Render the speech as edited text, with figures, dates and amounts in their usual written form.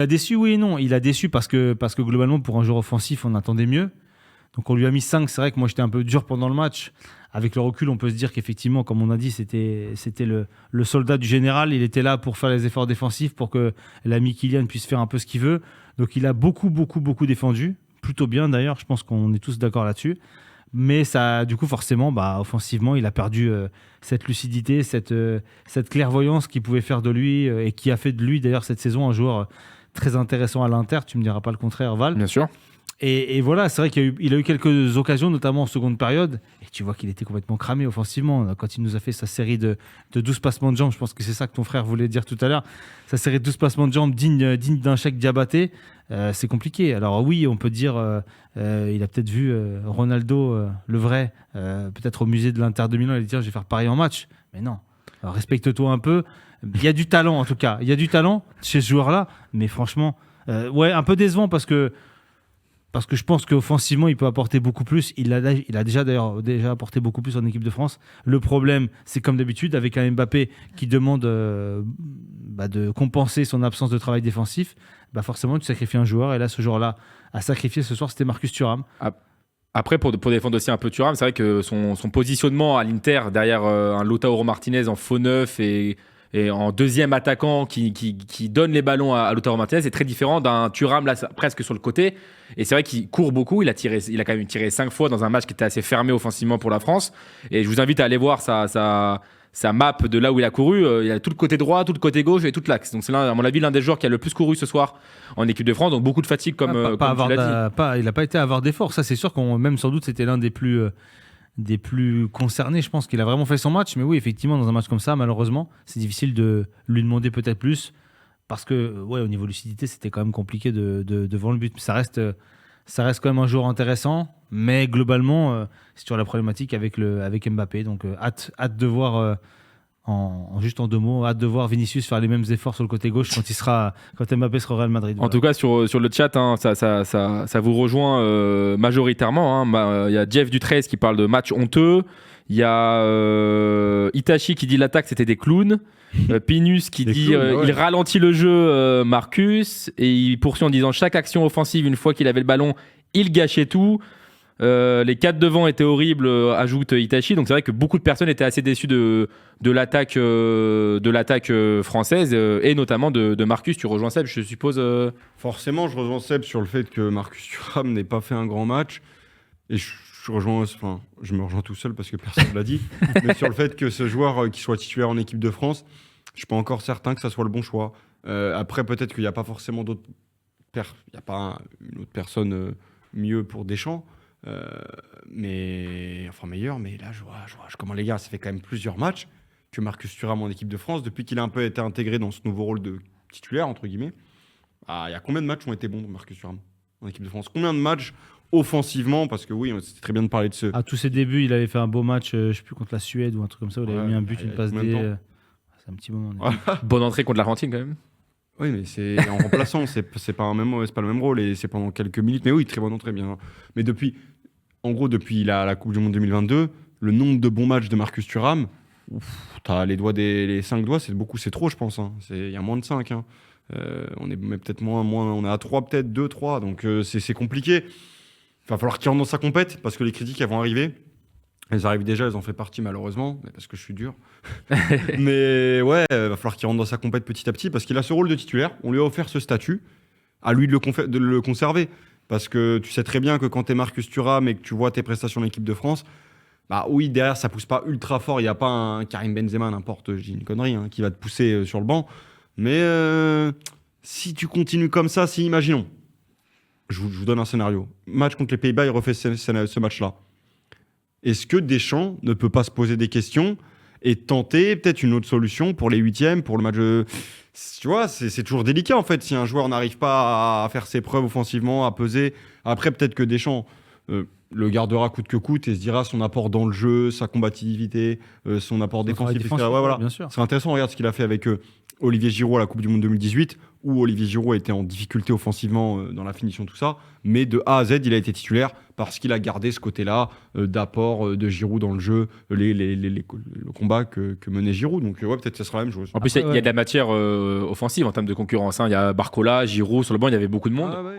Il a déçu, oui et non. Il a déçu parce que globalement, pour un joueur offensif, on attendait mieux. Donc on lui a mis 5. C'est vrai que moi, j'étais un peu dur pendant le match. Avec le recul, on peut se dire qu'effectivement, comme on a dit, c'était le soldat du général. Il était là pour faire les efforts défensifs, pour que l'ami Kylian puisse faire un peu ce qu'il veut. Donc il a beaucoup défendu. Plutôt bien d'ailleurs, je pense qu'on est tous d'accord là-dessus. Mais ça, du coup, forcément, offensivement, il a perdu cette lucidité, cette clairvoyance qui pouvait faire de lui et qui a fait de lui, d'ailleurs, cette saison, un joueur très intéressant à l'Inter. Tu me diras pas le contraire, Val. Bien sûr. Et voilà, c'est vrai qu'il a eu quelques occasions, notamment en seconde période. Et tu vois qu'il était complètement cramé offensivement. Quand il nous a fait sa série de 12 passements de jambes, je pense que c'est ça que ton frère voulait dire tout à l'heure, sa série de 12 passements de jambes digne d'un chèque Diabaté, c'est compliqué. Alors oui, on peut dire, il a peut-être vu Ronaldo, le vrai, peut-être au musée de l'Inter de Milan, il a dit tiens, je vais faire pareil en match. Mais non, alors, respecte-toi un peu. Il y a du talent en tout cas. Il y a du talent chez ce joueur-là. Mais franchement, un peu décevant parce que je pense qu'offensivement, il peut apporter beaucoup plus. Il a déjà apporté beaucoup plus en équipe de France. Le problème, c'est comme d'habitude, avec un Mbappé qui demande de compenser son absence de travail défensif, forcément, tu sacrifies un joueur. Et là, ce joueur-là à sacrifier ce soir, c'était Marcus Thuram. Après, pour défendre aussi un peu Thuram, c'est vrai que son positionnement à l'Inter, derrière un Lautaro Martinez en faux neuf et en deuxième attaquant qui donne les ballons à Lautaro Martinez, est très différent d'un Thuram là, presque sur le côté. Et c'est vrai qu'il court beaucoup. Il a quand même tiré 5 fois dans un match qui était assez fermé offensivement pour la France. Et je vous invite à aller voir sa map de là où il a couru. Il a tout le côté droit, tout le côté gauche et toute l'axe. Donc c'est à mon avis l'un des joueurs qui a le plus couru ce soir en équipe de France. Donc beaucoup de fatigue comme tu l'as dit. Il n'a pas été à avoir d'efforts. Ça c'est sûr même sans doute c'était l'un des plus concernés. Je pense qu'il a vraiment fait son match. Mais oui, effectivement, dans un match comme ça, malheureusement, c'est difficile de lui demander peut-être plus. Parce que, au niveau lucidité, c'était quand même compliqué devant le but. Ça reste quand même un joueur intéressant. Mais globalement, c'est toujours la problématique avec Mbappé. Donc, hâte de voir, juste en 2 mots, hâte de voir Vinicius faire les mêmes efforts sur le côté gauche quand Mbappé sera au Real Madrid. En tout cas, sur le chat, hein, ça vous rejoint majoritairement. Hein. Il y a Jeff Dutrez qui parle de match honteux. Il y a Itachi qui dit l'attaque, c'était des clowns. Pinus qui dit il ralentit le jeu, Marcus. Et il poursuit en disant chaque action offensive, une fois qu'il avait le ballon, il gâchait tout. Les 4 devant étaient horribles, ajoute Itachi. Donc c'est vrai que beaucoup de personnes étaient assez déçues de l'attaque française et notamment de Marcus. Tu rejoins Seb, je suppose Forcément, je rejoins Seb sur le fait que Marcus Thuram n'ait pas fait un grand match. Et je me rejoins tout seul parce que personne ne l'a dit. Mais sur le fait que ce joueur qui soit titulaire en équipe de France, je suis pas encore certain que ça soit le bon choix. Après, peut-être qu'il n'y a pas forcément il n'y a pas une autre personne mieux pour Deschamps. Meilleur. Mais là, je vois comment les gars, ça fait quand même plusieurs matchs que Marcus Thuram en équipe de France, depuis qu'il a un peu été intégré dans ce nouveau rôle de titulaire, entre guillemets. Il y a combien de matchs ont été bons de Marcus Thuram en équipe de France? Combien de matchs offensivement? Parce que oui, c'était très bien de parler de ce... À tous ses débuts, il avait fait un beau match, je ne sais plus, contre la Suède ou un truc comme ça, où il avait mis un but, une passe D. C'est un petit moment. Bonne entrée contre l'Argentine quand même. Oui, mais c'est en remplaçant, c'est pas le même rôle et c'est pendant quelques minutes. Mais oui, très bonne entrée, bien. Mais depuis la Coupe du Monde 2022, le nombre de bons matchs de Marcus Thuram, t'as les 5 doigts, c'est beaucoup, c'est trop, je pense. Hein. Il y a moins de 5. Hein. On est peut-être moins, on est à 3, peut-être 2, 3. Donc c'est compliqué. Il va falloir qu'il rentre dans sa compète parce que les critiques elles vont arriver. Elles arrivent déjà, elles en font partie malheureusement, parce que je suis dur. Mais ouais, il va falloir qu'il rentre dans sa compète petit à petit parce qu'il a ce rôle de titulaire. On lui a offert ce statut, à lui de le conserver. Parce que tu sais très bien que quand tu es Marcus Thuram et que tu vois tes prestations en équipe de France, oui, derrière ça pousse pas ultra fort. Il n'y a pas un Karim Benzema, n'importe, je dis une connerie, qui va te pousser sur le banc. Mais si tu continues comme ça, imaginons, je vous donne un scénario. Match contre les Pays-Bas, il refait ce match-là. Est-ce que Deschamps ne peut pas se poser des questions et tenter peut-être une autre solution pour les 8e, pour le match de... Tu vois, c'est toujours délicat en fait. Si un joueur n'arrive pas à faire ses preuves offensivement, à peser, après peut-être que Deschamps le gardera coûte que coûte et se dira son apport dans le jeu, sa combativité, son apport défensif, etc. Ouais, voilà. Bien sûr. C'est intéressant, regarde ce qu'il a fait avec Olivier Giroud à la Coupe du Monde 2018, où Olivier Giroud était en difficulté offensivement dans la finition, tout ça. Mais de A à Z, il a été titulaire parce qu'il a gardé ce côté-là d'apport de Giroud dans le jeu, le combat que menait Giroud. Donc ouais, peut-être que ce sera la même chose. En plus, il y a de la matière offensive en termes de concurrence. Hein. Il y a Barcola, Giroud, sur le banc, il y avait beaucoup de monde. Ah ouais.